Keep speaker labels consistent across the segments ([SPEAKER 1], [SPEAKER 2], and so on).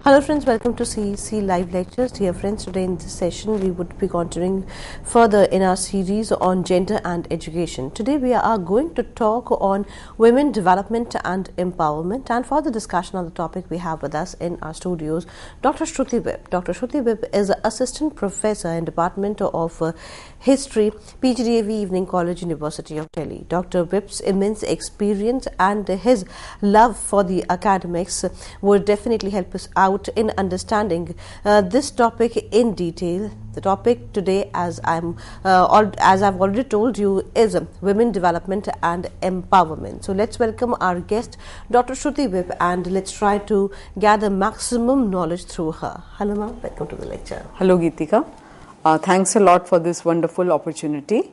[SPEAKER 1] Hello friends, welcome to CEC Live Lectures. Dear friends, today in this session we would be continuing further in our series on gender and education. Today we are going to talk on women development and empowerment, and for the discussion on the topic we have with us in our studios Dr. Shruti Vip. Dr. Shruti Vip is Assistant Professor in Department of History, PGDAV Evening College, University of Delhi. Dr. Vip's immense experience and his love for the academics would definitely help us out in understanding this topic in detail. The topic today, as I've already told you, is women development and empowerment. So let's welcome our guest, Dr. Shruti Vip, and let's try to gather maximum knowledge through her. Hello, ma'am. Welcome to the lecture.
[SPEAKER 2] Hello, Geetika. Thanks a lot for this wonderful opportunity.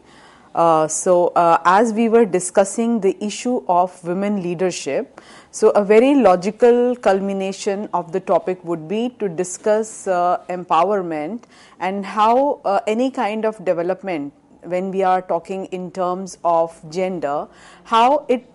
[SPEAKER 2] As we were discussing the issue of women leadership, so a very logical culmination of the topic would be to discuss empowerment and how any kind of development, when we are talking in terms of gender, how it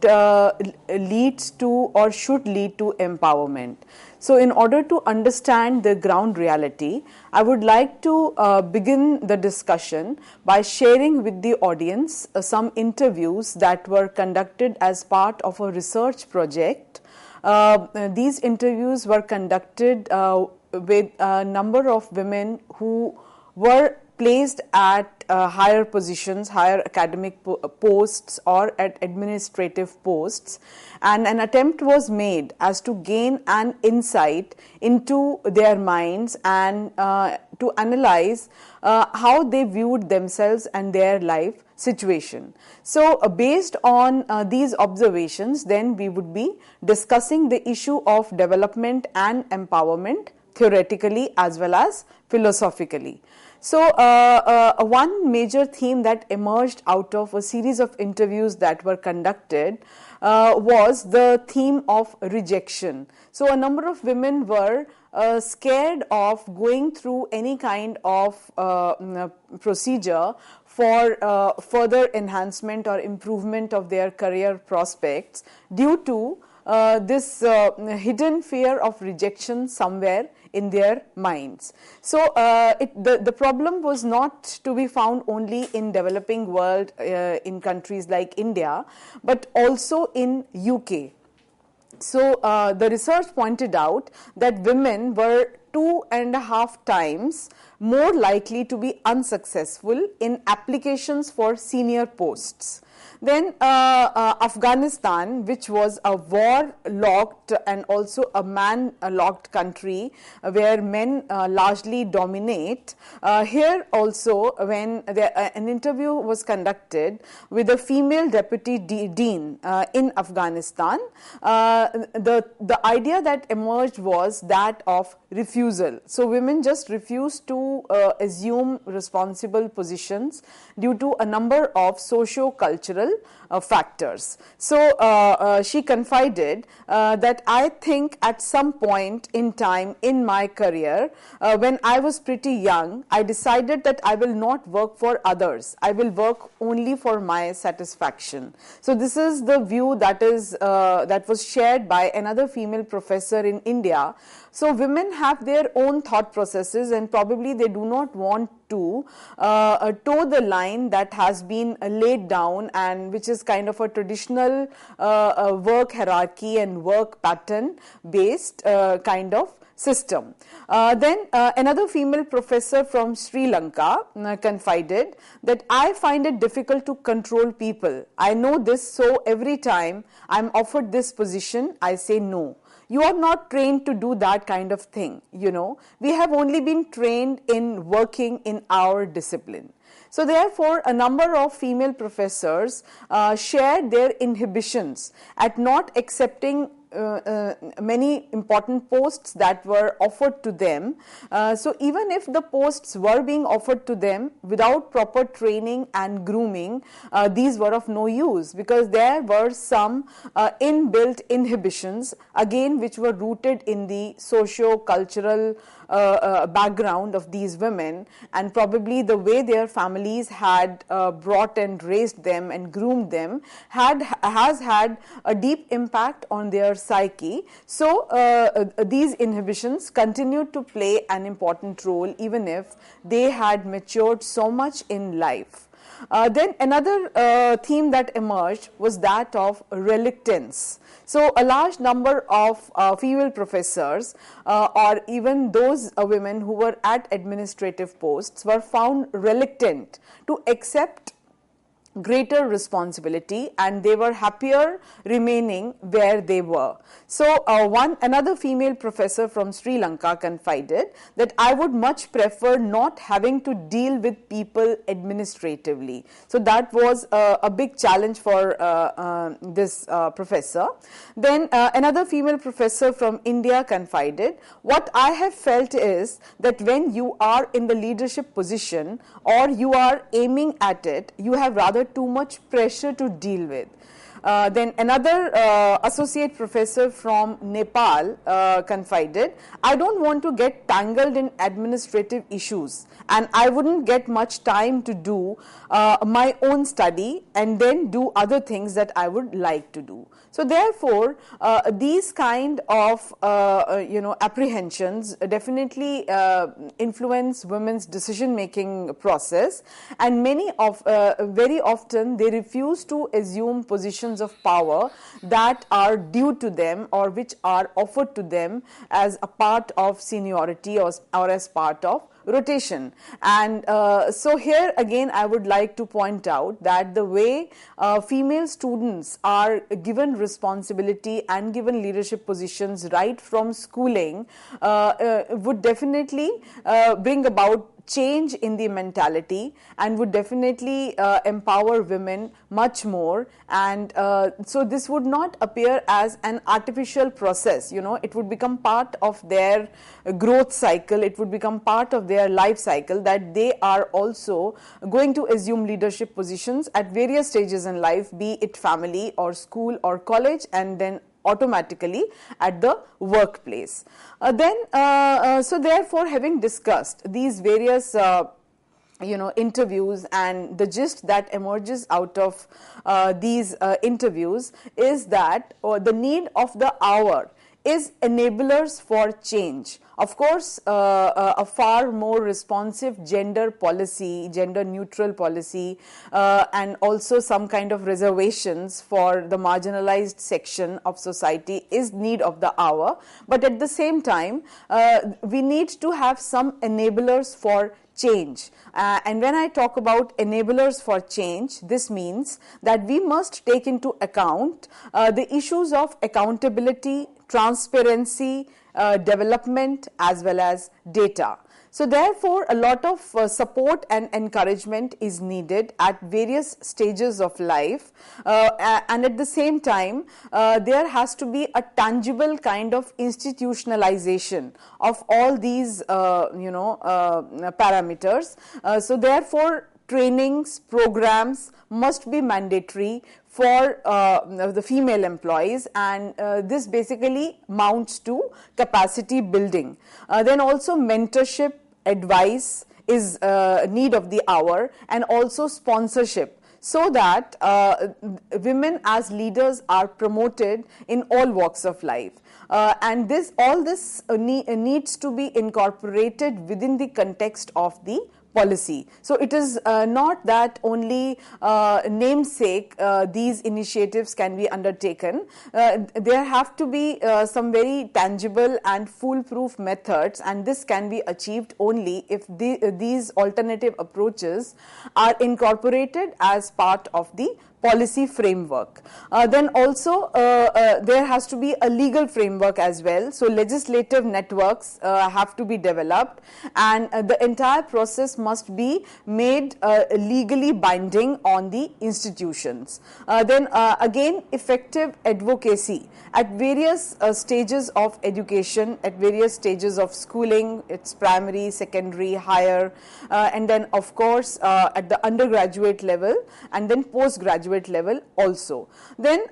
[SPEAKER 2] leads to or should lead to empowerment. So in order to understand the ground reality, I would like to begin the discussion by sharing with the audience some interviews that were conducted as part of a research project. These interviews were conducted with a number of women who were placed at higher positions, higher academic posts or at administrative posts, and an attempt was made as to gain an insight into their minds and to analyze how they viewed themselves and their life situation. So based on these observations, then we would be discussing the issue of development and empowerment theoretically as well as philosophically. So one major theme that emerged out of a series of interviews that were conducted was the theme of rejection. So a number of women were scared of going through any kind of procedure for further enhancement or improvement of their career prospects due to this hidden fear of rejection somewhere in their minds. So the problem was not to be found only in developing world in countries like India, but also in UK. So the research pointed out that women were 2.5 times more likely to be unsuccessful in applications for senior posts. Then Afghanistan, which was a war-locked and also a man-locked country where men largely dominate, here also when an interview was conducted with a female deputy dean in Afghanistan, the idea that emerged was that of refusal. So women just refused to assume responsible positions due to a number of socio-cultural factors. So she confided that I think at some point in time in my career, when I was pretty young, I decided that I will not work for others. I will work only for my satisfaction. So this is the view that was shared by another female professor in India. So women have their own thought processes, and probably they do not want to toe the line that has been laid down, and which is kind of a traditional work hierarchy and work pattern based kind of system. Then another female professor from Sri Lanka confided that I find it difficult to control people. I know this, so every time I'm offered this position, I say no. You are not trained to do that kind of thing, you know. We have only been trained in working in our discipline. So therefore, a number of female professors shared their inhibitions at not accepting many important posts that were offered to them. So even if the posts were being offered to them without proper training and grooming, these were of no use, because there were some inbuilt inhibitions, again, which were rooted in the socio-cultural background of these women, and probably the way their families had brought and raised them and groomed them has had a deep impact on their psyche. So these inhibitions continued to play an important role even if they had matured so much in life. Then another theme that emerged was that of reluctance. So a large number of female professors or even those women who were at administrative posts were found reluctant to accept greater responsibility, and they were happier remaining where they were. So another female professor from Sri Lanka confided that I would much prefer not having to deal with people administratively. So that was a big challenge for this professor. Then another female professor from India confided, what I have felt is that when you are in the leadership position or you are aiming at it, you have rather too much pressure to deal with. Then another associate professor from Nepal confided, I don't want to get tangled in administrative issues and I wouldn't get much time to do my own study and then do other things that I would like to do. So therefore, these kind of apprehensions definitely influence women's decision making process, and very often they refuse to assume positions of power that are due to them or which are offered to them as a part of seniority or as part of rotation. And so here again I would like to point out that the way female students are given responsibility and given leadership positions right from schooling would definitely bring about change in the mentality and would definitely empower women much more. And so this would not appear as an artificial process, it would become part of their growth cycle, it would become part of their life cycle, that they are also going to assume leadership positions at various stages in life, be it family or school or college, and then automatically at the workplace. So therefore, having discussed these various interviews, and the gist that emerges out of these interviews is that the need of the hour is enablers for change. Of course, a far more responsive gender policy, gender neutral policy, and also some kind of reservations for the marginalized section of society is need of the hour. But at the same time, we need to have some enablers for change. And when I talk about enablers for change, this means that we must take into account the issues of accountability, transparency, development, as well as data. So therefore, a lot of support and encouragement is needed at various stages of life, and at the same time there has to be a tangible kind of institutionalization of all these parameters. So therefore, trainings, programs must be mandatory for the female employees, and this basically mounts to capacity building. Then also mentorship, advice is need of the hour, and also sponsorship, so that women as leaders are promoted in all walks of life. And all this needs to be incorporated within the context of the policy. So it is not that only namesake these initiatives can be undertaken. There have to be some very tangible and foolproof methods, and this can be achieved only if these alternative approaches are incorporated as part of the policy framework. Then also there has to be a legal framework as well. So legislative networks have to be developed, and the entire process must be made legally binding on the institutions. Then again, effective advocacy at various stages of education, at various stages of schooling, it's primary, secondary, higher, and then of course at the undergraduate level, and then postgraduate level also. Then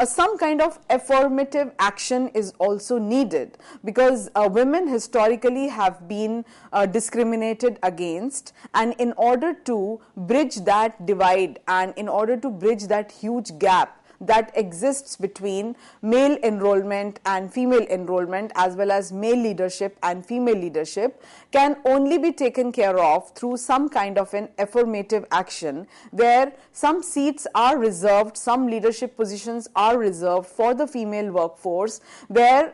[SPEAKER 2] some kind of affirmative action is also needed, because women historically have been discriminated against, and in order to bridge that divide and in order to bridge that huge gap that exists between male enrollment and female enrollment, as well as male leadership and female leadership, can only be taken care of through some kind of an affirmative action, where some seats are reserved, some leadership positions are reserved for the female workforce, where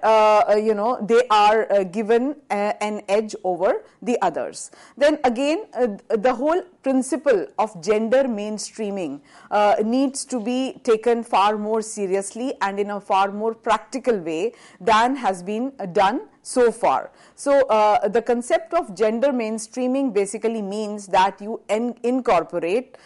[SPEAKER 2] they are given an edge over the others. Then again, the whole principle of gender mainstreaming needs to be taken far more seriously and in a far more practical way than has been done so far. So the concept of gender mainstreaming basically means that you incorporate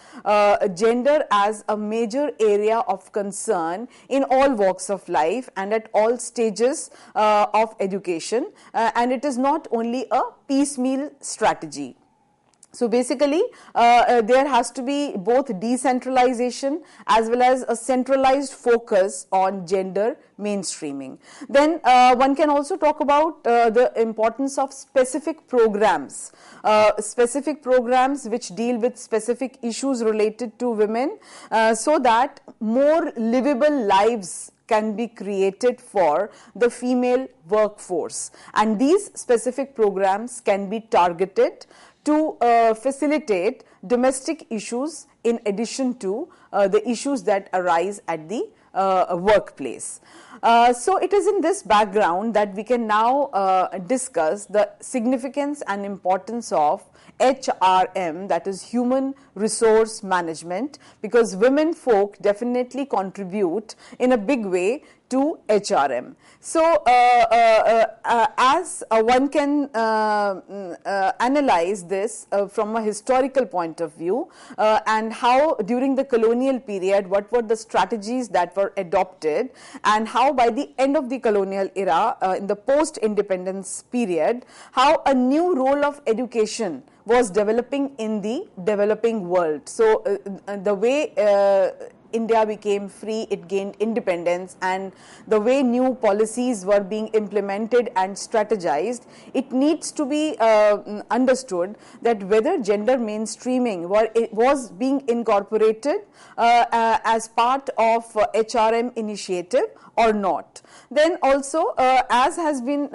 [SPEAKER 2] gender as a major area of concern in all walks of life and at all stages of education, and it is not only a piecemeal strategy. So basically, there has to be both decentralization as well as a centralized focus on gender mainstreaming. Then one can also talk about the importance of specific programs which deal with specific issues related to women, so that more livable lives can be created for the female workforce, and these specific programs can be targeted to facilitate domestic issues in addition to the issues that arise at the workplace. So it is in this background that we can now discuss the significance and importance of HRM, that is human resource management, because women folk definitely contribute in a big way to HRM. So as one can analyze this from a historical point of view, and how during the colonial period what were the strategies that were adopted, and how by the end of the colonial era, in the post-independence period, how a new role of education was developing in the developing world. So the way India became free, it gained independence, and the way new policies were being implemented and strategized, it needs to be understood that whether gender mainstreaming was being incorporated as part of HRM initiative or not. Then also, as has been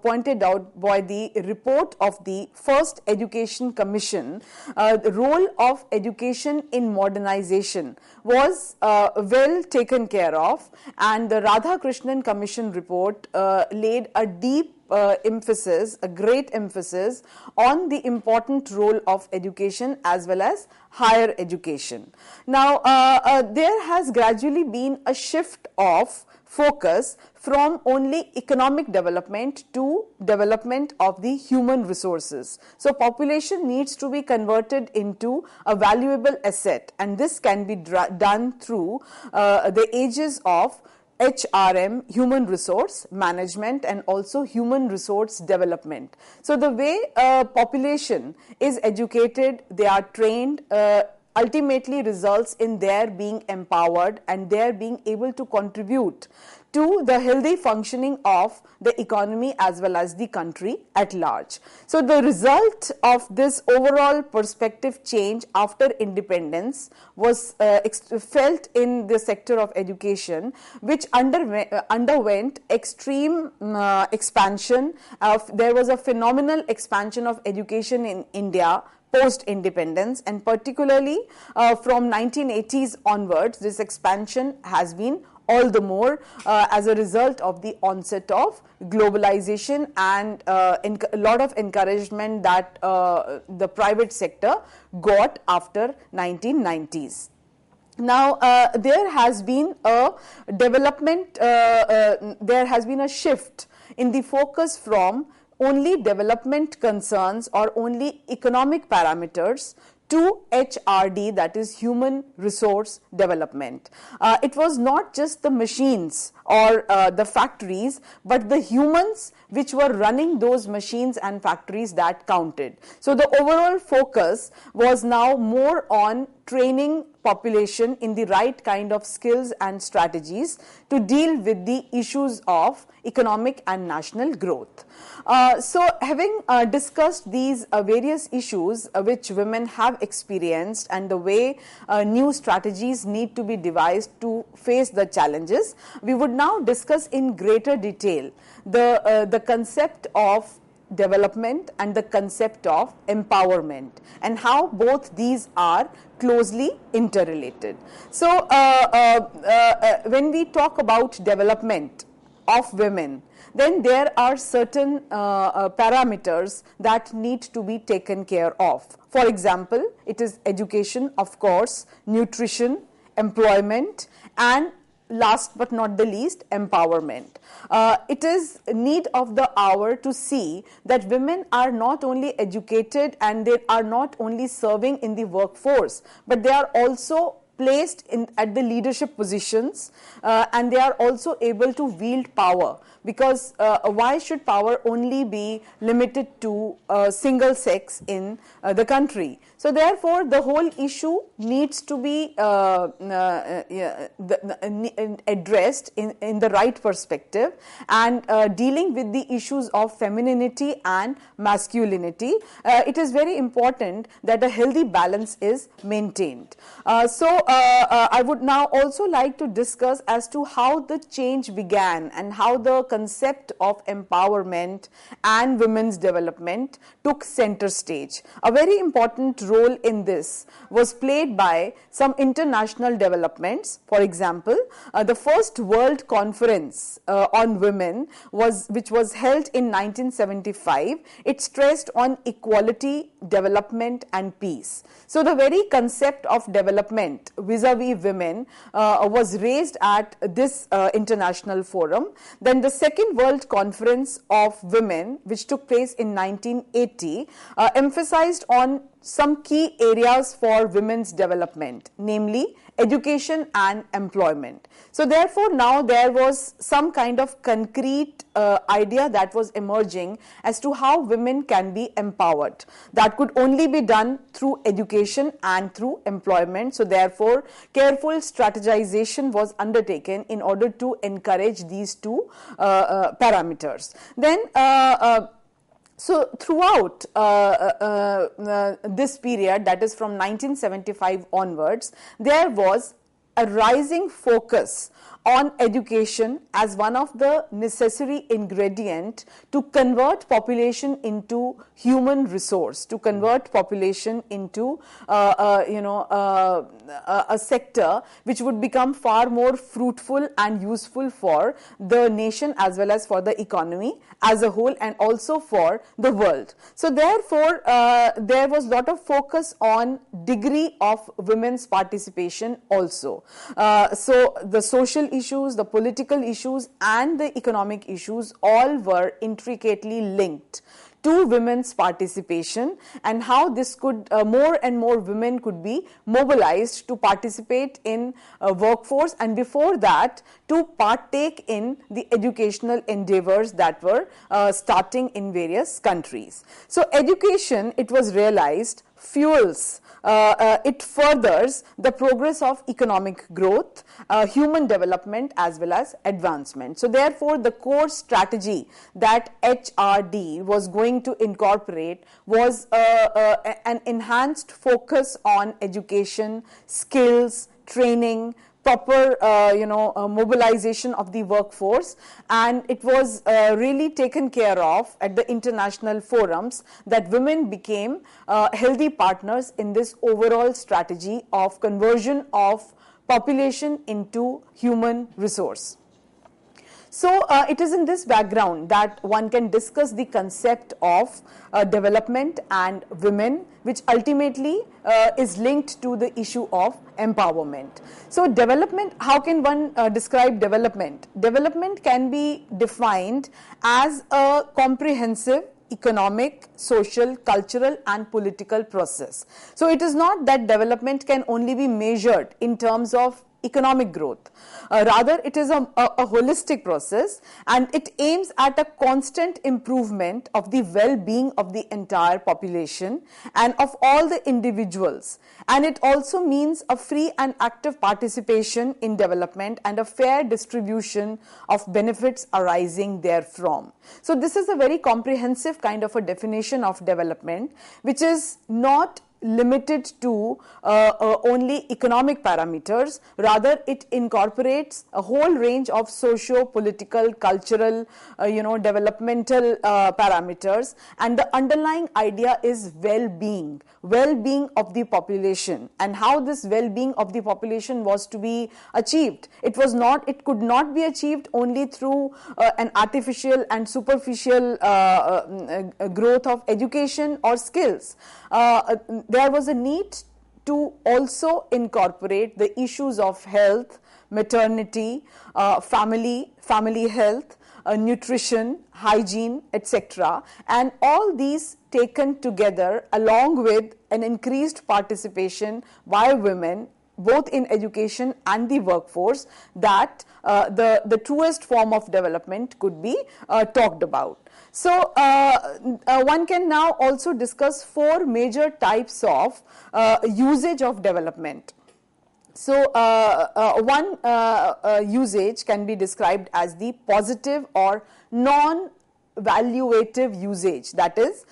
[SPEAKER 2] pointed out by the report of the first Education Commission, the role of education in modernization was well taken care of, and the Radhakrishnan Commission report laid a deep emphasis, a great emphasis on the important role of education as well as higher education. Now, there has gradually been a shift of focus from only economic development to development of the human resources. So population needs to be converted into a valuable asset, and this can be done through the ages of HRM, human resource management, and also human resource development. So the way population is educated, they are trained, ultimately results in their being empowered and their being able to contribute to the healthy functioning of the economy as well as the country at large. So the result of this overall perspective change after independence was felt in the sector of education, which underwent extreme expansion. There was a phenomenal expansion of education in India post-independence, and particularly from 1980s onwards, this expansion has been all the more as a result of the onset of globalization and a lot of encouragement that the private sector got after 1990s. Now, there has been a development, there has been a shift in the focus from only development concerns or only economic parameters to HRD, that is human resource development. It was not just the machines or the factories, but the humans which were running those machines and factories that counted. So the overall focus was now more on training population in the right kind of skills and strategies to deal with the issues of economic and national growth. So having discussed these various issues which women have experienced and the way new strategies need to be devised to face the challenges, we would now discuss in greater detail the concept of development and the concept of empowerment and how both these are closely interrelated. So when we talk about development of women, then there are certain parameters that need to be taken care of. For example, it is education, of course, nutrition, employment, and last but not the least, empowerment. It is need of the hour to see that women are not only educated and they are not only serving in the workforce, but they are also placed at the leadership positions and they are also able to wield power, because why should power only be limited to single sex in the country? So therefore the whole issue needs to be addressed in the right perspective, and dealing with the issues of femininity and masculinity, it is very important that a healthy balance is maintained. So I would now also like to discuss as to how the change began and how the concept of empowerment and women's development took center stage. A very important role in this was played by some international developments. For example, the first World Conference on Women which was held in 1975. It stressed on equality, development and peace. So the very concept of development vis-a-vis women was raised at this international forum. Then the second World Conference of Women, which took place in 1980, emphasized on some key areas for women's development, namely education and employment. So therefore now there was some kind of concrete idea that was emerging as to how women can be empowered. That could only be done through education and through employment. So therefore careful strategization was undertaken in order to encourage these two parameters. Then so throughout this period, that is from 1975 onwards, there was a rising focus on education as one of the necessary ingredient to convert population into human resource, to convert population into a sector which would become far more fruitful and useful for the nation as well as for the economy as a whole and also for the world. So therefore there was lot of focus on degree of women's participation also. So the social issues, the political issues and the economic issues all were intricately linked to women's participation, and how this could more and more women could be mobilized to participate in workforce, and before that to partake in the educational endeavors that were starting in various countries. So education, it was realized, fuels it furthers the progress of economic growth, human development as well as advancement. So therefore the core strategy that HRD was going to incorporate was an enhanced focus on education, skills, training, proper mobilization of the workforce, and it was really taken care of at the international forums that women became healthy partners in this overall strategy of conversion of population into human resource. So it is in this background that one can discuss the concept of development and women, which ultimately is linked to the issue of empowerment. So development, how can one describe development? Development can be defined as a comprehensive economic, social, cultural and political process. So it is not that development can only be measured in terms of economic growth. Rather, it is a holistic process, and it aims at a constant improvement of the well-being of the entire population and of all the individuals. And it also means a free and active participation in development and a fair distribution of benefits arising therefrom. So this is a very comprehensive kind of a definition of development, which is not limited to only economic parameters. Rather, it incorporates a whole range of socio-political, cultural, developmental parameters, and the underlying idea is well-being of the population, and how this well-being of the population was to be achieved. It could not be achieved only through an artificial and superficial growth of education or skills. There was a need to also incorporate the issues of health, maternity, family health, nutrition, hygiene, etc. And all these taken together along with an increased participation by women both in education and the workforce, that the truest form of development could be talked about. So one can now also discuss four major types of usage of development. So one usage can be described as the positive or non-valuative usage, that is,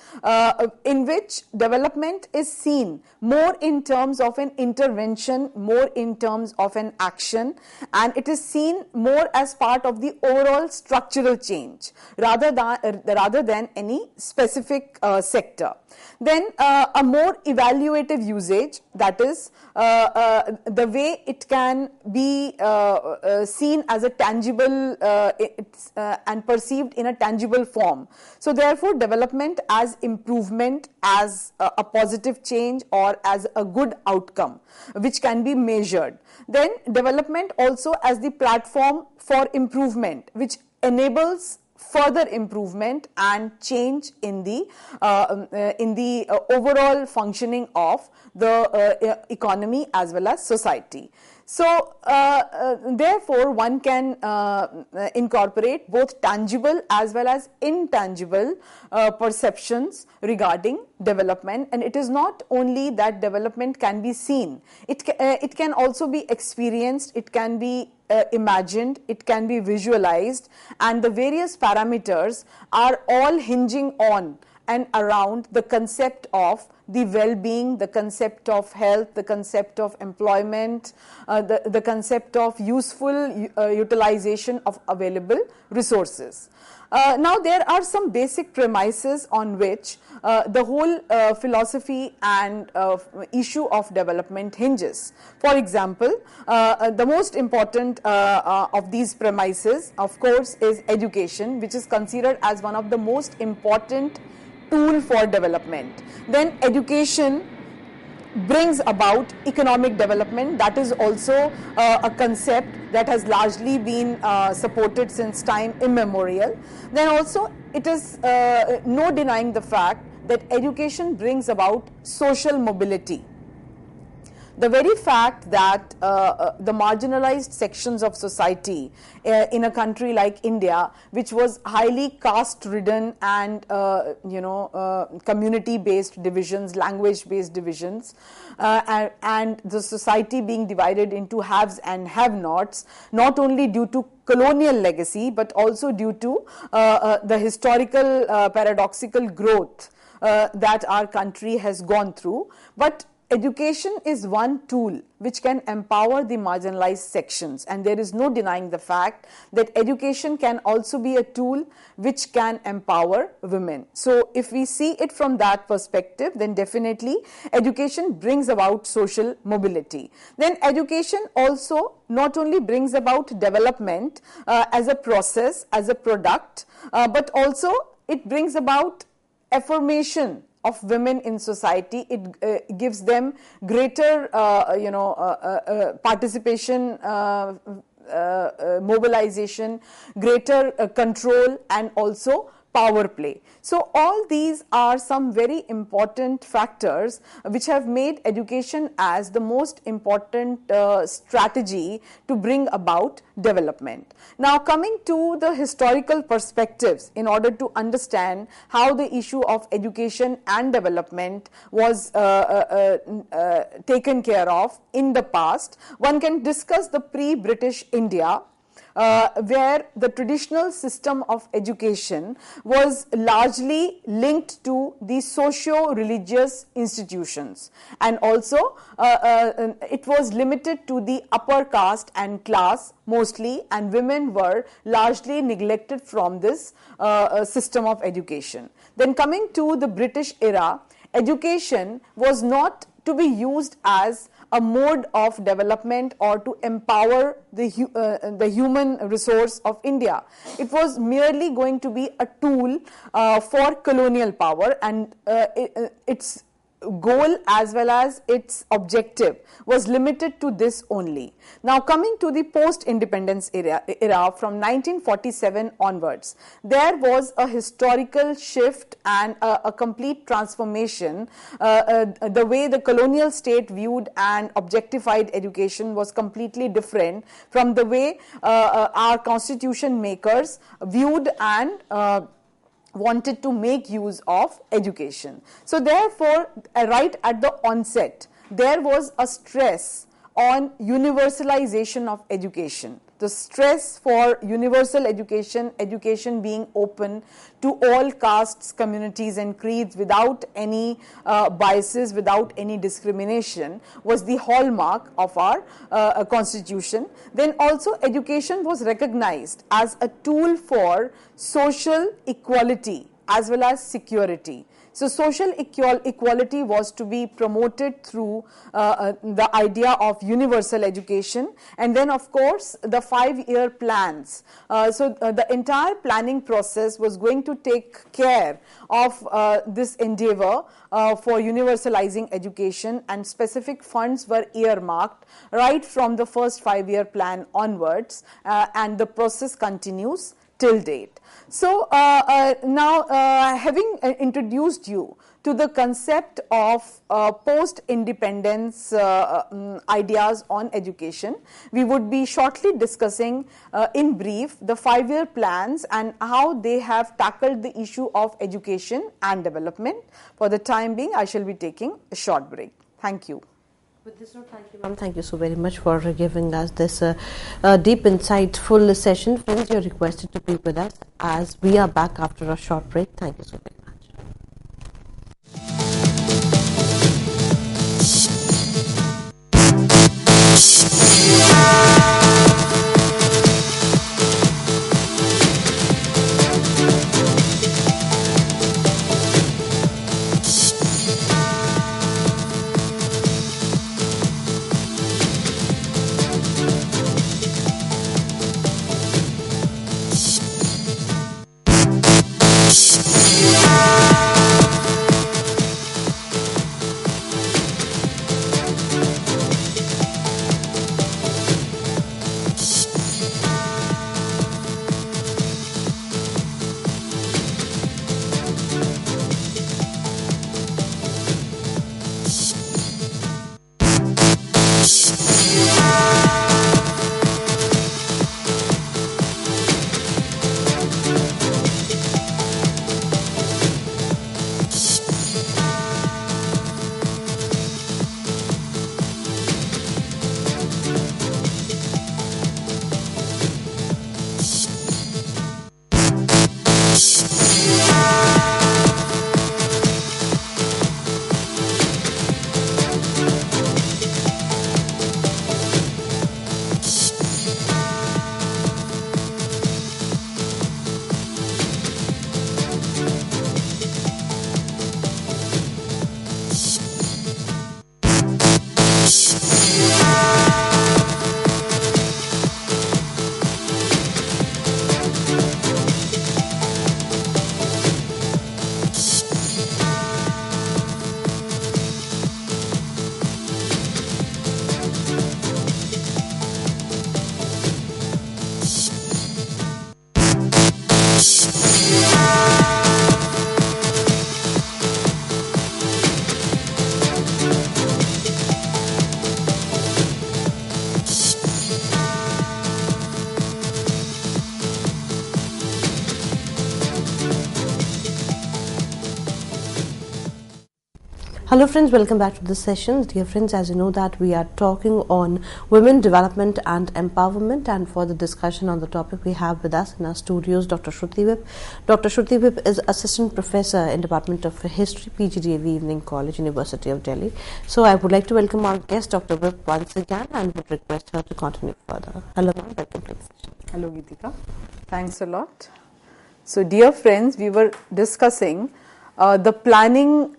[SPEAKER 2] in which development is seen more in terms of an intervention, more in terms of an action, and it is seen more as part of the overall structural change rather than any specific sector. Then a more evaluative usage, that is, the way it can be seen as a tangible and perceived in a tangible form. So therefore, development as improvement, as a positive change, or as a good outcome which can be measured. Then development also as the platform for improvement, which enables further improvement and change in the overall functioning of the economy as well as society. So therefore one can incorporate both tangible as well as intangible perceptions regarding development, and it is not only that development can be seen, it can also be experienced, it can be imagined, it can be visualized, and the various parameters are all hinging on and around the concept of the well-being, the concept of health, the concept of employment, the concept of useful utilization of available resources. Now there are some basic premises on which the whole philosophy and issue of development hinges. For example, the most important of these premises, of course, is education, which is considered as one of the most important tool for development. Then education brings about economic development. That is also a concept that has largely been supported since time immemorial. Then also it is no denying the fact that education brings about social mobility. The very fact that the marginalized sections of society in a country like India, which was highly caste-ridden and community-based divisions, language-based divisions, and the society being divided into haves and have-nots, not only due to colonial legacy but also due to the historical paradoxical growth that our country has gone through. But education is one tool which can empower the marginalized sections, and there is no denying the fact that education can also be a tool which can empower women. So if we see it from that perspective, then definitely education brings about social mobility. Then education also not only brings about development as a process, as a product, but also it brings about affirmation of women in society. It gives them greater participation, mobilization, greater control, and also power play. So all these are some very important factors which have made education as the most important strategy to bring about development. Now, coming to the historical perspectives in order to understand how the issue of education and development was taken care of in the past, one can discuss the pre-British India, where the traditional system of education was largely linked to the socio-religious institutions, and also it was limited to the upper caste and class mostly, and women were largely neglected from this system of education. Then coming to the British era, education was not to be used as a mode of development or to empower the human resource of India. It was merely going to be a tool for colonial power, and its goal as well as its objective was limited to this only. Now, coming to the post-independence era from 1947 onwards, there was a historical shift and a complete transformation. The way the colonial state viewed and objectified education was completely different from the way our constitution makers viewed and wanted to make use of education. So therefore, right at the onset, there was a stress on universalization of education. The stress for universal education, education being open to all castes, communities and creeds without any biases, without any discrimination, was the hallmark of our constitution. Then also education was recognized as a tool for social equality as well as security. So social equality was to be promoted through the idea of universal education, and then of course the 5-year plans. The entire planning process was going to take care of this endeavor for universalizing education, and specific funds were earmarked right from the first 5-year plan onwards, and the process continues till date. So now having introduced you to the concept of post-independence ideas on education, we would be shortly discussing in brief the 5-year plans and how they have tackled the issue of education and development. For the time being, I shall be taking a short break. Thank you.
[SPEAKER 1] With this note, thank you, ma'am. Thank you so very much for giving us this deep, insightful session. Friends, you're requested to be with us as we are back after a short break. Thank you so very much. Hello friends, welcome back to this session. Dear friends, as you know that we are talking on women development and empowerment, and for the discussion on the topic we have with us in our studios Dr. Shruti Vip. Dr. Shruti Vip is Assistant Professor in Department of History, PGDAV Evening College, University of Delhi. So I would like to welcome our guest Dr. Vip once again and would request her to continue further. Hello ma'am, welcome to the session.
[SPEAKER 2] Hello Geetika, thanks a lot. So dear friends, we were discussing the planning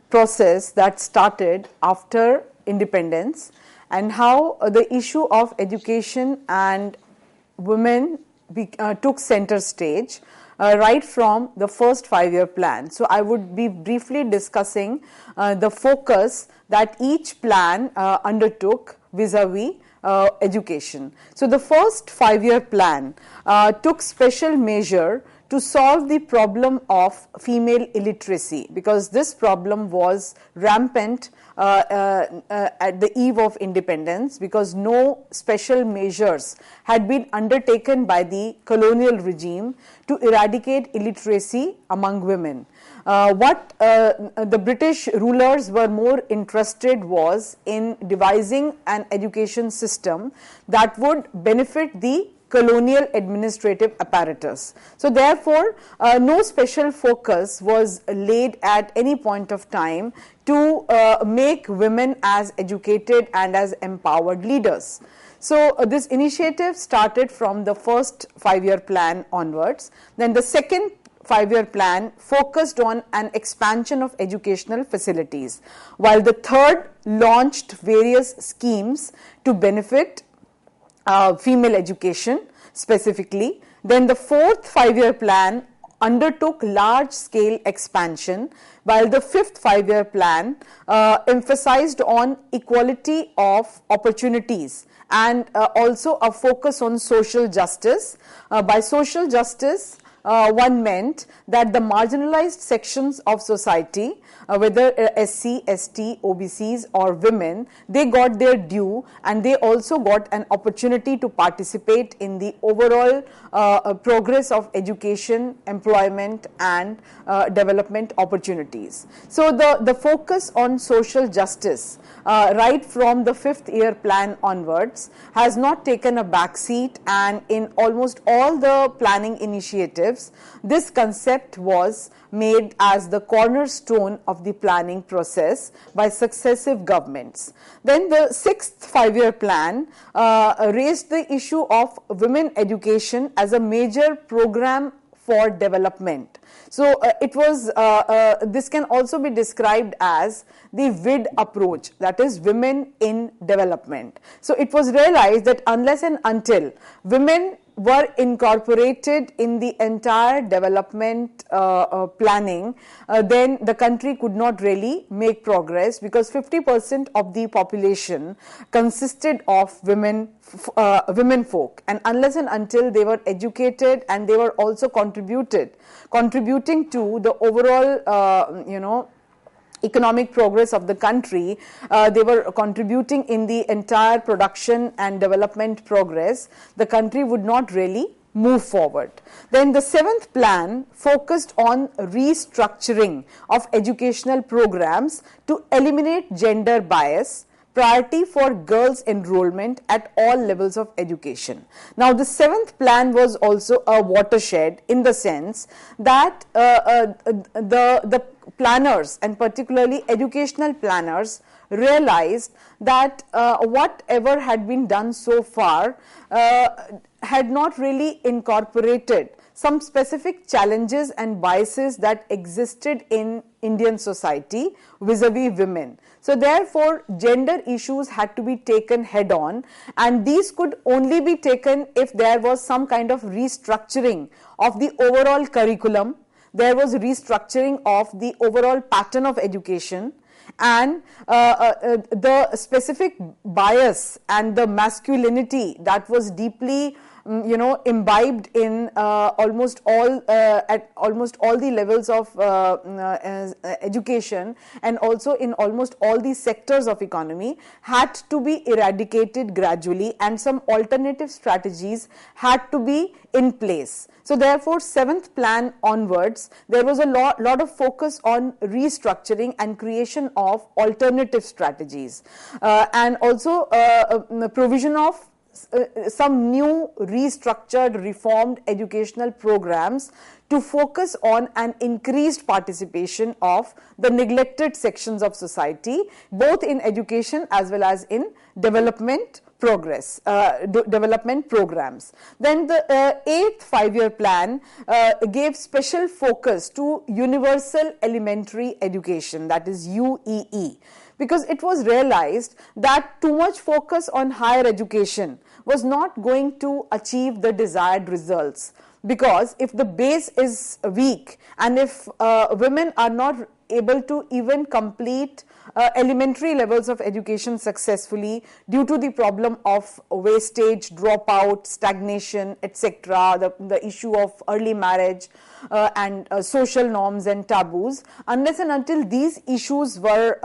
[SPEAKER 2] process that started after independence and how the issue of education and women took center stage right from the first 5-year plan. So I would be briefly discussing the focus that each plan undertook vis-a-vis education. So the first 5-year plan took special measure to solve the problem of female illiteracy, because this problem was rampant at the eve of independence, because no special measures had been undertaken by the colonial regime to eradicate illiteracy among women. What the British rulers were more interested was in devising an education system that would benefit the colonial administrative apparatus. So therefore, no special focus was laid at any point of time to make women as educated and as empowered leaders. So this initiative started from the first 5-year plan onwards. Then the second 5-year plan focused on an expansion of educational facilities, while the third launched various schemes to benefit female education specifically. Then the fourth 5-year plan undertook large-scale expansion, while the fifth 5-year plan emphasized on equality of opportunities and also a focus on social justice. By social justice, one meant that the marginalized sections of society, whether SC, ST, OBCs or women, they got their due and they also got an opportunity to participate in the overall progress of education, employment and development opportunities. So the focus on social justice right from the 5th year plan onwards has not taken a backseat, and in almost all the planning initiatives, this concept was made as the cornerstone of the planning process by successive governments. Then the 6th 5-year plan raised the issue of women education as a major program for development. So it was this can also be described as the WID approach, that is women in development. So it was realized that unless and until women were incorporated in the entire development planning, then the country could not really make progress, because 50% of the population consisted of women folk, and unless and until they were educated and they were also contributing to the overall economic progress of the country, they were contributing in the entire production and development progress, the country would not really move forward. Then the 7th plan focused on restructuring of educational programs to eliminate gender bias, priority for girls' enrollment at all levels of education. Now, the 7th plan was also a watershed in the sense that the planners, and particularly educational planners, realized that whatever had been done so far had not really incorporated some specific challenges and biases that existed in Indian society vis-a-vis women. So therefore, gender issues had to be taken head on, and these could only be taken if there was some kind of restructuring of the overall curriculum, there was restructuring of the overall pattern of education, and the specific bias and the masculinity that was deeply imbibed in almost all at almost all the levels of education, and also in almost all the sectors of economy, had to be eradicated gradually, and some alternative strategies had to be in place. So therefore, 7th plan onwards, there was a lot of focus on restructuring and creation of alternative strategies, and also provision of some new restructured, reformed educational programs to focus on an increased participation of the neglected sections of society, both in education as well as in development development programs. Then the 8th 5-year plan gave special focus to universal elementary education, that is UEE, because it was realized that too much focus on higher education was not going to achieve the desired results, because if the base is weak and if women are not able to even complete elementary levels of education successfully due to the problem of wastage, dropout, stagnation, etc., the issue of early marriage and social norms and taboos, unless and until these issues were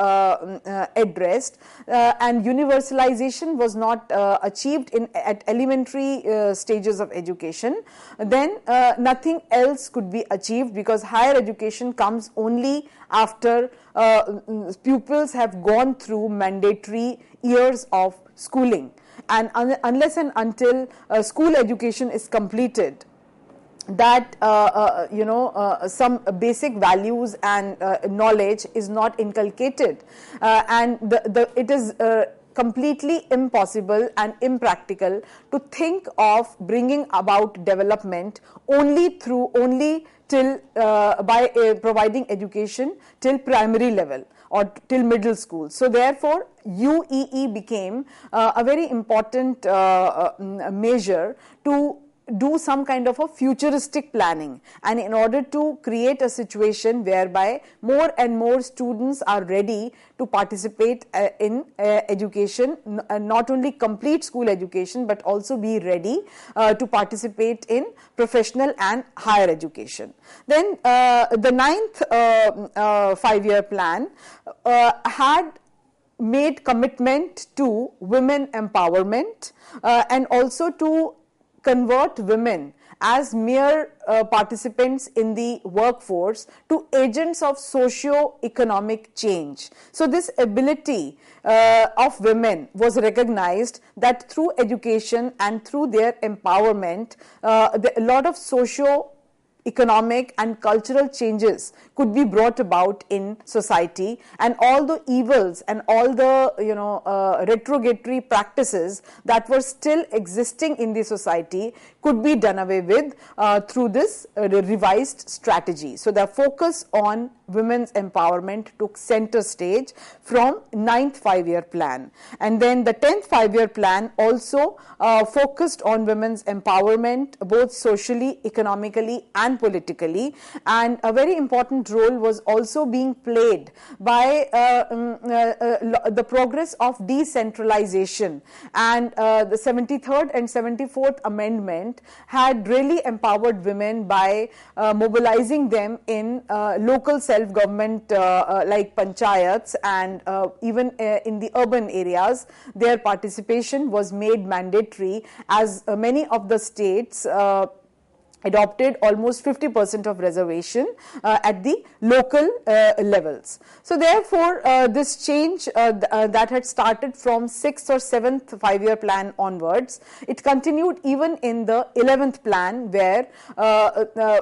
[SPEAKER 2] addressed and universalization was not achieved at elementary stages of education, then nothing else could be achieved, because higher education comes only after pupils have gone through mandatory years of schooling, and unless and until school education is completed, that some basic values and knowledge is not inculcated, and it is completely impossible and impractical to think of bringing about development only till by providing education till primary level or till middle school. So therefore, UEE became a very important measure to do some kind of a futuristic planning, and in order to create a situation whereby more and more students are ready to participate in education, not only complete school education but also be ready to participate in professional and higher education. Then the 9th 5-year plan had made commitment to women empowerment and also to convert women as mere participants in the workforce to agents of socio-economic change. So this ability of women was recognized, that through education and through their empowerment, a lot of socio-economic and cultural changes could be brought about in society, and all the evils and all the retrograde practices that were still existing in the society could be done away with through this revised strategy. So the focus on women's empowerment took center stage from 9th 5-year plan, and then the 10th 5-year plan also focused on women's empowerment both socially, economically and politically, and a very important role was also being played by the progress of decentralization, and the 73rd and 74th amendment had really empowered women by mobilizing them in local self-government like panchayats, and even in the urban areas their participation was made mandatory, as many of the states adopted almost 50% of reservation at the local levels. So therefore, this change that had started from 6th or 7th 5-year plan onwards, it continued even in the 11th plan, where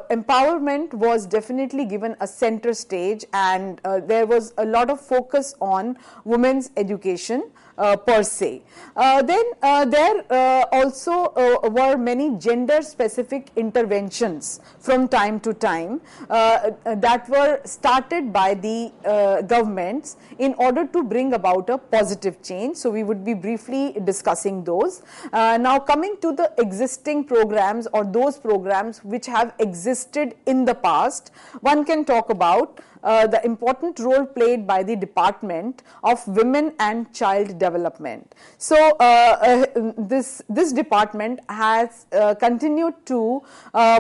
[SPEAKER 2] empowerment was definitely given a center stage, and there was a lot of focus on women's education per se. Then there also were many gender specific interventions from time to time that were started by the governments in order to bring about a positive change. So we would be briefly discussing those. Now coming to the existing programs, or those programs which have existed in the past, one can talk about the important role played by the Department of Women and Child Development. So this department has continued to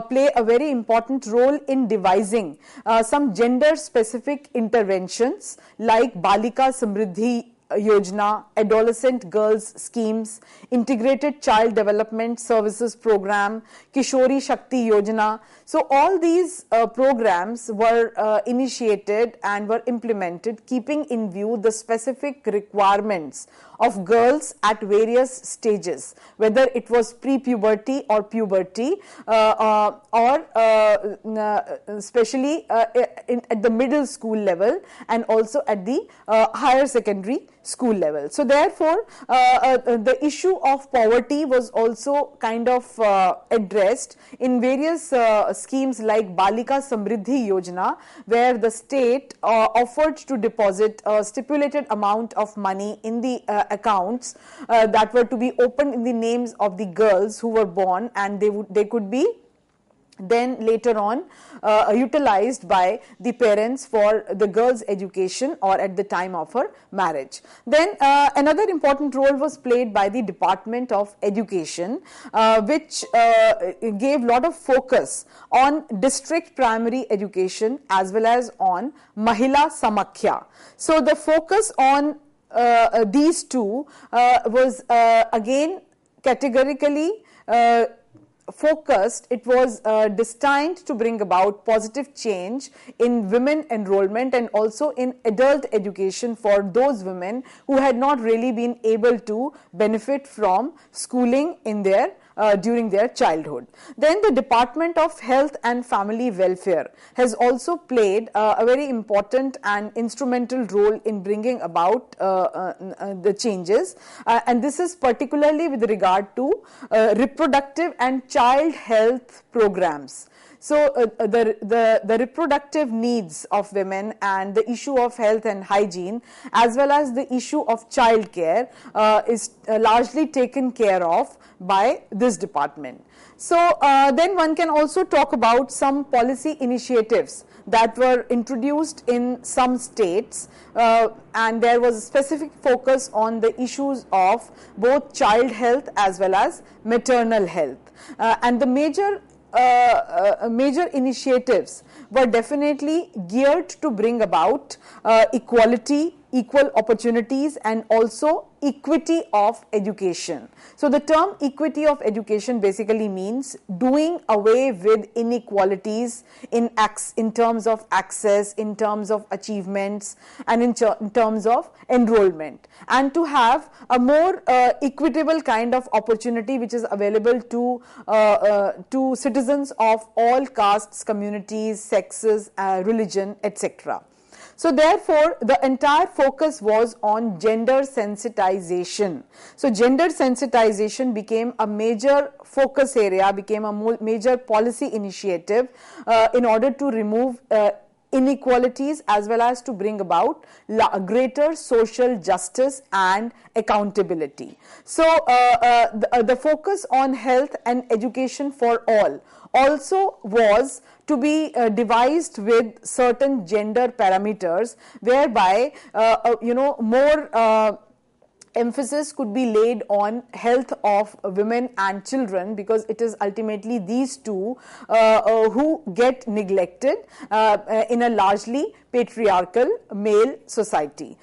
[SPEAKER 2] play a very important role in devising some gender specific interventions like Balika Samriddhi Yojana, adolescent girls schemes, integrated child development services program, Kishori Shakti Yojana. So all these programs were initiated and were implemented keeping in view the specific requirements of girls at various stages, whether it was pre-puberty or puberty or especially at the middle school level and also at the higher secondary school level. So therefore, the issue of poverty was also kind of addressed in various schemes like Balika Samriddhi Yojana, where the state offered to deposit a stipulated amount of money in the accounts that were to be opened in the names of the girls who were born, and they could be then later on utilized by the parents for the girl's education or at the time of her marriage. Then another important role was played by the Department of Education, which gave lot of focus on district primary education as well as on Mahila Samakhya. So the focus on these two was again categorically focused. It was destined to bring about positive change in women enrollment and also in adult education for those women who had not really been able to benefit from schooling in their during their childhood. Then the Department of Health and Family Welfare has also played a very important and instrumental role in bringing about the changes, and this is particularly with regard to reproductive and child health programs. So the reproductive needs of women and the issue of health and hygiene as well as the issue of child care is largely taken care of by this department. So then one can also talk about some policy initiatives that were introduced in some states, and there was a specific focus on the issues of both child health as well as maternal health, and the major initiatives were definitely geared to bring about equality, equal opportunities and also equity of education. So the term equity of education basically means doing away with inequalities in terms of access, in terms of achievements and in terms of enrollment, and to have a more equitable kind of opportunity which is available to citizens of all castes, communities, sexes, religion, etc. So therefore, the entire focus was on gender sensitization. So gender sensitization became a major focus area, became a major policy initiative in order to remove inequalities as well as to bring about greater social justice and accountability. So the focus on health and education for all also was to be devised with certain gender parameters, whereby more emphasis could be laid on health of women and children, because it is ultimately these two who get neglected in a largely patriarchal male society.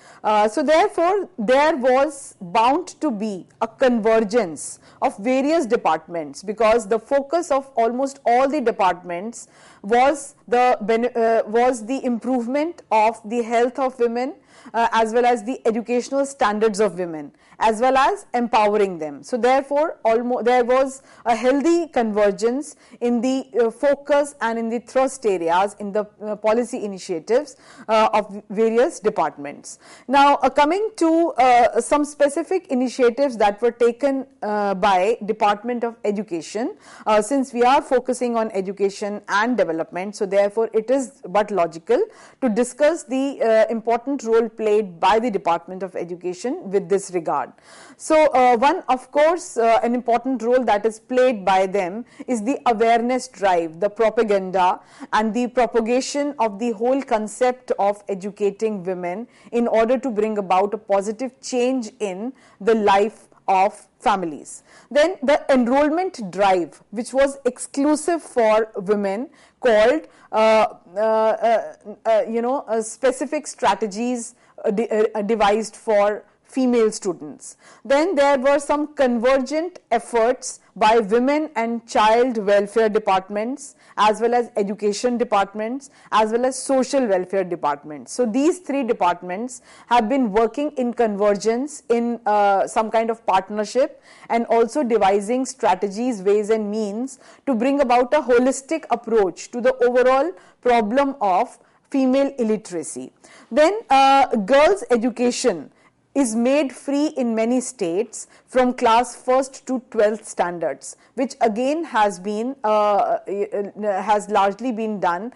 [SPEAKER 2] So therefore, there was bound to be a convergence of various departments, because the focus of almost all the departments was the improvement of the health of women, as well as the educational standards of women, as well as empowering them. So therefore, there was a healthy convergence in the focus and in the thrust areas in the policy initiatives of various departments. Now coming to some specific initiatives that were taken by Department of Education, since we are focusing on education and development, so therefore it is but logical to discuss the important role played by the Department of Education with this regard. regard. So one, of course, an important role that is played by them is the awareness drive, the propaganda and the propagation of the whole concept of educating women in order to bring about a positive change in the life of families. Then the enrollment drive, which was exclusive for women, called specific strategies devised for female students. Then there were some convergent efforts by women and child welfare departments, as well as education departments, as well as social welfare departments. So these three departments have been working in convergence in some kind of partnership, and also devising strategies, ways and means to bring about a holistic approach to the overall problem of female illiteracy. Then girls' education is made free in many states from class 1st to 12th standards, which again has been has largely been done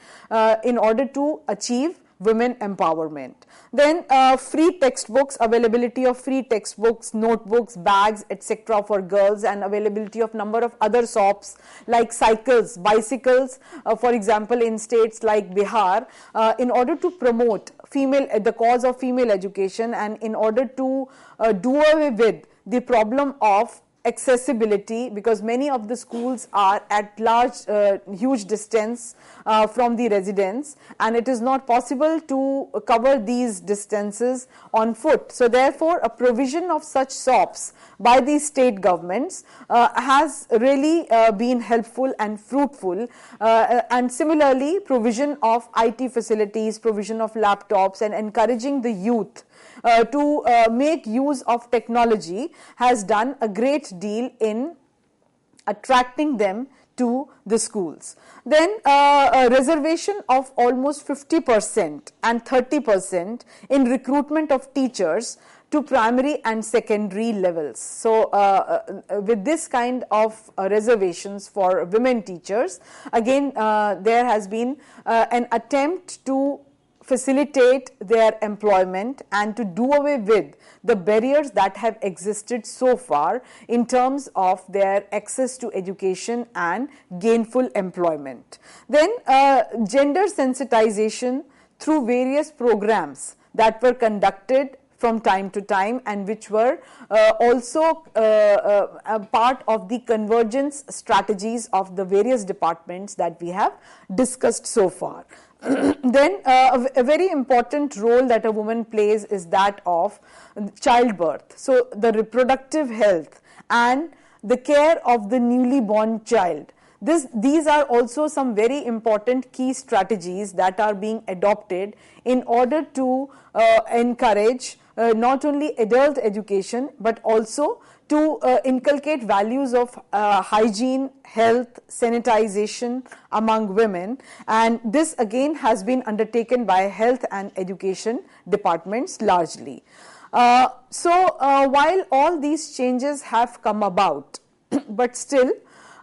[SPEAKER 2] in order to achieve women empowerment. Then free textbooks, availability of free textbooks, notebooks, bags, etc. for girls, and availability of number of other SOPs like cycles, bicycles, for example in states like Bihar, in order to promote the cause of female education, and in order to do away with the problem of accessibility, because many of the schools are at huge distance from the residence, and it is not possible to cover these distances on foot. So therefore a provision of such SOPs by the state governments has really been helpful and fruitful, and similarly provision of IT facilities, provision of laptops, and encouraging the youth to make use of technology has done a great deal in attracting them to the schools. Then a reservation of almost 50% and 30% in recruitment of teachers to primary and secondary levels. So with this kind of reservations for women teachers, again there has been an attempt to facilitate their employment and to do away with the barriers that have existed so far in terms of their access to education and gainful employment. Then gender sensitization through various programs that were conducted from time to time, and which were also a part of the convergence strategies of the various departments that we have discussed so far. Then a very important role that a woman plays is that of childbirth. So the reproductive health and the care of the newly born child. These are also some very important key strategies that are being adopted in order to encourage not only adult education, but also to inculcate values of hygiene, health, sanitization among women, and this again has been undertaken by health and education departments largely. While all these changes have come about, but still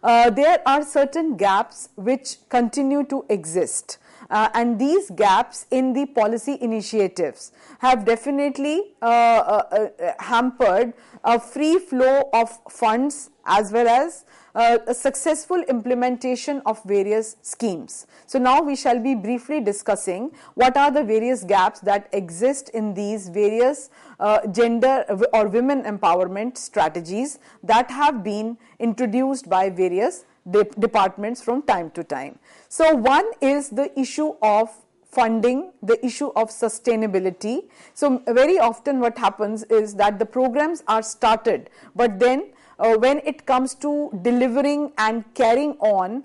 [SPEAKER 2] there are certain gaps which continue to exist. And these gaps in the policy initiatives have definitely hampered a free flow of funds as well as a successful implementation of various schemes. So now we shall be briefly discussing what are the various gaps that exist in these various gender or women empowerment strategies that have been introduced by various departments from time to time. So one is the issue of funding, the issue of sustainability. So very often what happens is that the programs are started, but then when it comes to delivering and carrying on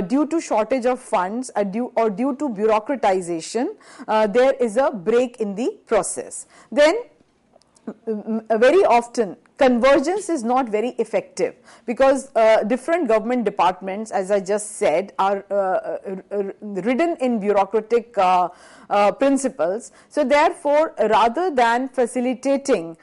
[SPEAKER 2] due to shortage of funds or due to bureaucratization, there is a break in the process. Then very often convergence is not very effective because different government departments, as I just said, are ridden in bureaucratic principles. So therefore, rather than facilitating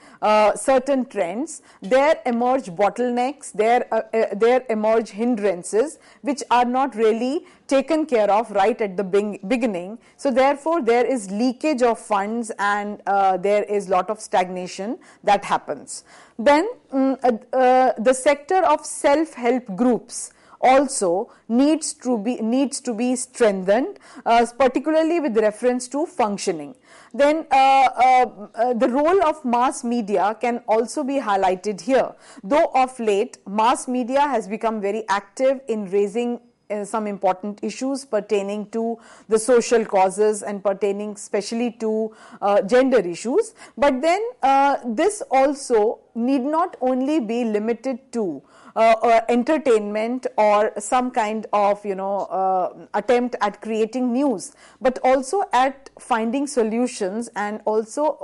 [SPEAKER 2] certain trends, there emerge bottlenecks, there emerge hindrances which are not really taken care of right at the beginning. So therefore, there is leakage of funds, and there is lot of stagnation that happens. Then the sector of self-help groups also needs to be strengthened, particularly with reference to functioning. Then the role of mass media can also be highlighted here. Though of late mass media has become very active in raising some important issues pertaining to the social causes and pertaining especially to gender issues, but then this also need not only be limited to entertainment or some kind of attempt at creating news, but also at finding solutions, and also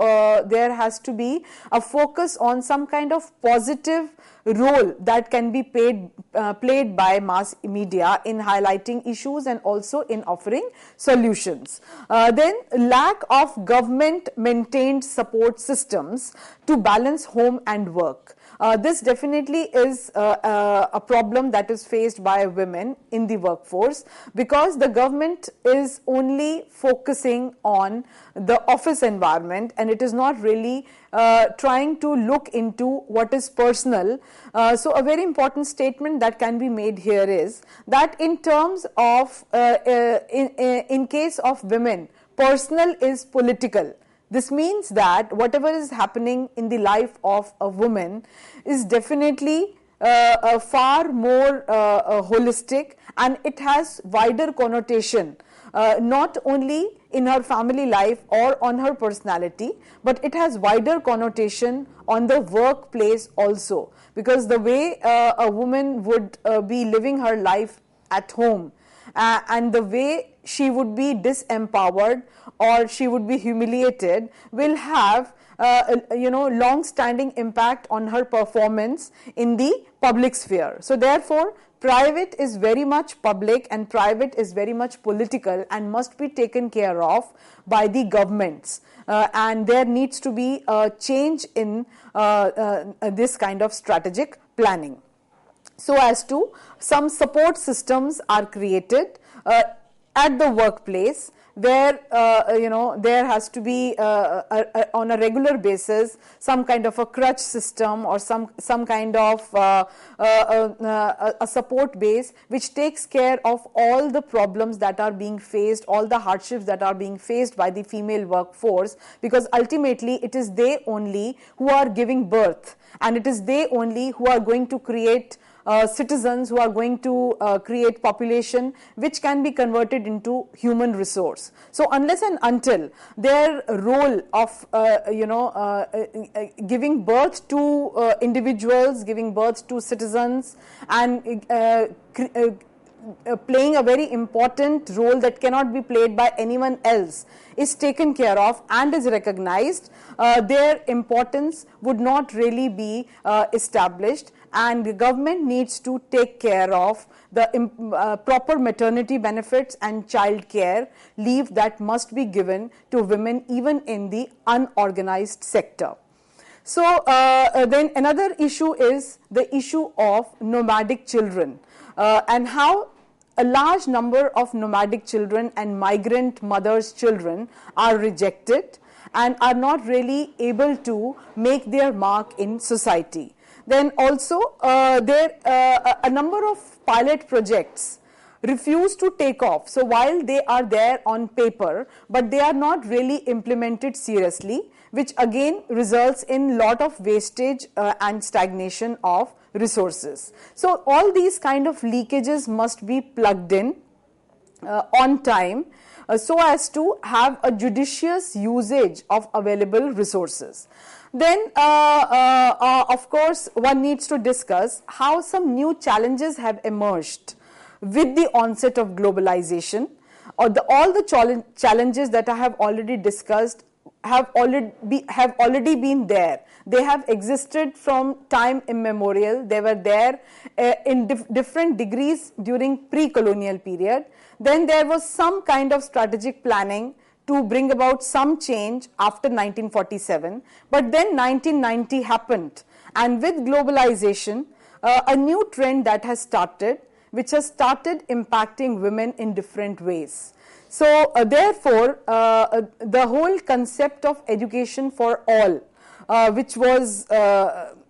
[SPEAKER 2] there has to be a focus on some kind of positive role that can be played by mass media in highlighting issues and also in offering solutions. Then lack of government maintained support systems to balance home and work. This definitely is a problem that is faced by women in the workforce, because the government is only focusing on the office environment and it is not really trying to look into what is personal. So a very important statement that can be made here is that in terms of in case of women, personal is political. This means that whatever is happening in the life of a woman is definitely far more holistic, and it has wider connotation, not only in her family life or on her personality, but it has wider connotation on the workplace also, because the way a woman would be living her life at home and the way she would be disempowered or she would be humiliated will have long-standing impact on her performance in the public sphere. So therefore, private is very much public and private is very much political and must be taken care of by the governments, and there needs to be a change in this kind of strategic planning, so as to some support systems are created at the workplace, where there has to be on a regular basis some kind of a crutch system or some kind of a support base which takes care of all the problems that are being faced, all the hardships that are being faced by the female workforce, because ultimately it is they only who are giving birth, and it is they only who are going to create citizens, who are going to create population which can be converted into human resource. So unless and until their role of giving birth to individuals, giving birth to citizens, and playing a very important role that cannot be played by anyone else is taken care of and is recognized, their importance would not really be established, and the government needs to take care of the proper maternity benefits and child care leave that must be given to women even in the unorganized sector. So then another issue is the issue of nomadic children, and how a large number of nomadic children and migrant mothers' children are rejected and are not really able to make their mark in society. Then also a number of pilot projects refuse to take off. So while they are there on paper, but they are not really implemented seriously, which again results in lot of wastage and stagnation of resources. So all these kind of leakages must be plugged in on time, so as to have a judicious usage of available resources. Then of course one needs to discuss how some new challenges have emerged with the onset of globalization, or all the challenges that I have already discussed have already been there. They have existed from time immemorial. They were there in different degrees during pre-colonial period. Then there was some kind of strategic planning to bring about some change after 1947, but then 1990 happened, and with globalization, a new trend that has started, which has started impacting women in different ways. So therefore, the whole concept of education for all, which was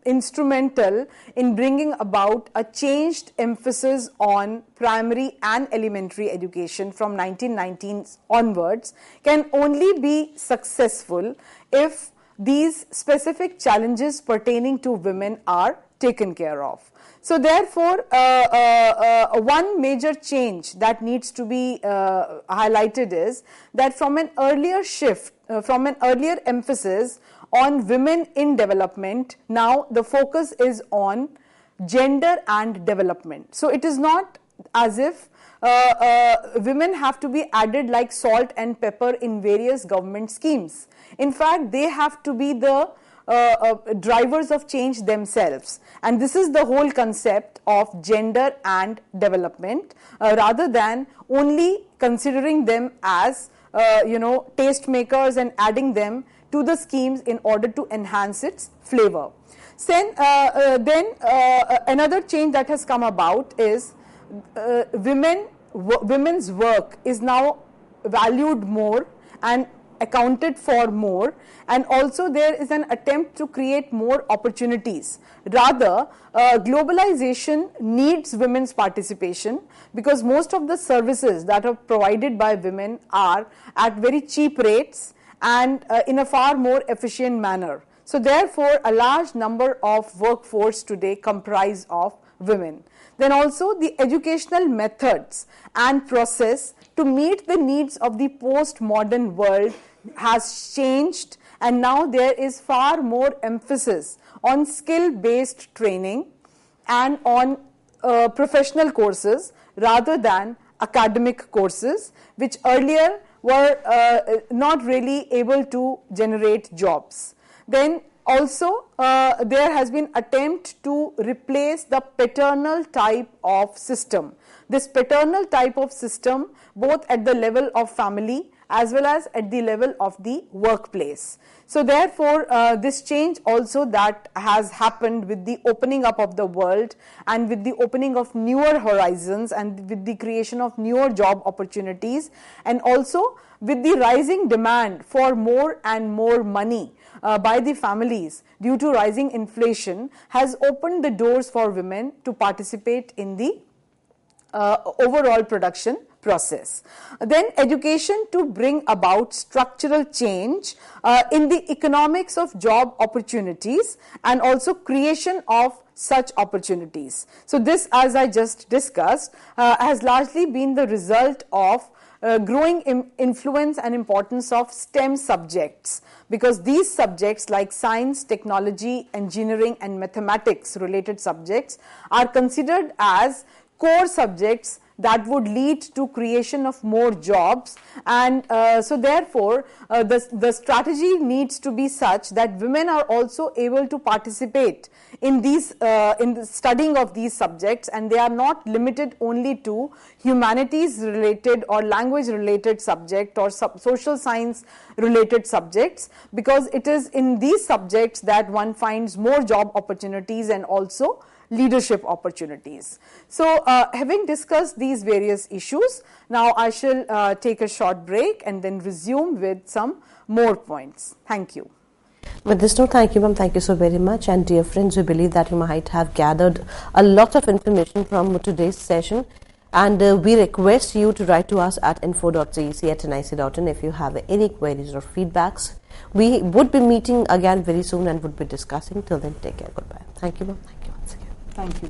[SPEAKER 2] instrumental in bringing about a changed emphasis on primary and elementary education from 1919 onwards, can only be successful if these specific challenges pertaining to women are taken care of. So therefore, one major change that needs to be highlighted is that from an earlier shift, from an earlier emphasis on women in development, now the focus is on gender and development. So it is not as if women have to be added like salt and pepper in various government schemes. In fact, they have to be the drivers of change themselves, and this is the whole concept of gender and development, rather than only considering them as tastemakers and adding them to the schemes in order to enhance its flavor. Then another change that has come about is women's work is now valued more and accounted for more, and also there is an attempt to create more opportunities. Rather, globalization needs women's participation, because most of the services that are provided by women are at very cheap rates and in a far more efficient manner. So therefore, a large number of workforce today comprise of women. Then also the educational methods and process to meet the needs of the postmodern world has changed, and now there is far more emphasis on skill-based training and on professional courses rather than academic courses, which earlier were not really able to generate jobs. Then also there has been attempt to replace the paternal type of system. This paternal type of system, both at the level of family as well as at the level of the workplace. So therefore, this change also that has happened with the opening up of the world and with the opening of newer horizons and with the creation of newer job opportunities, and also with the rising demand for more and more money by the families due to rising inflation, has opened the doors for women to participate in the overall production process. Then education to bring about structural change in the economics of job opportunities and also creation of such opportunities. So this, as I just discussed, has largely been the result of growing influence and importance of STEM subjects, because these subjects like science, technology, engineering and mathematics related subjects are considered as core subjects that would lead to creation of more jobs, and so therefore the strategy needs to be such that women are also able to participate in these in the studying of these subjects, and they are not limited only to humanities related or language related subject or social science related subjects, because it is in these subjects that one finds more job opportunities and also leadership opportunities. So having discussed these various issues, now I shall take a short break and then resume with some more points. Thank you.
[SPEAKER 1] With this note, thank you, ma'am. Thank you so very much. And dear friends, we believe that you might have gathered a lot of information from today's session. And we request you to write to us at info.cec@nic.in if you have any queries or feedbacks. We would be meeting again very soon and would be discussing. Till then, take care. Goodbye. Thank you, ma'am. Thank you once again.
[SPEAKER 2] Thank you.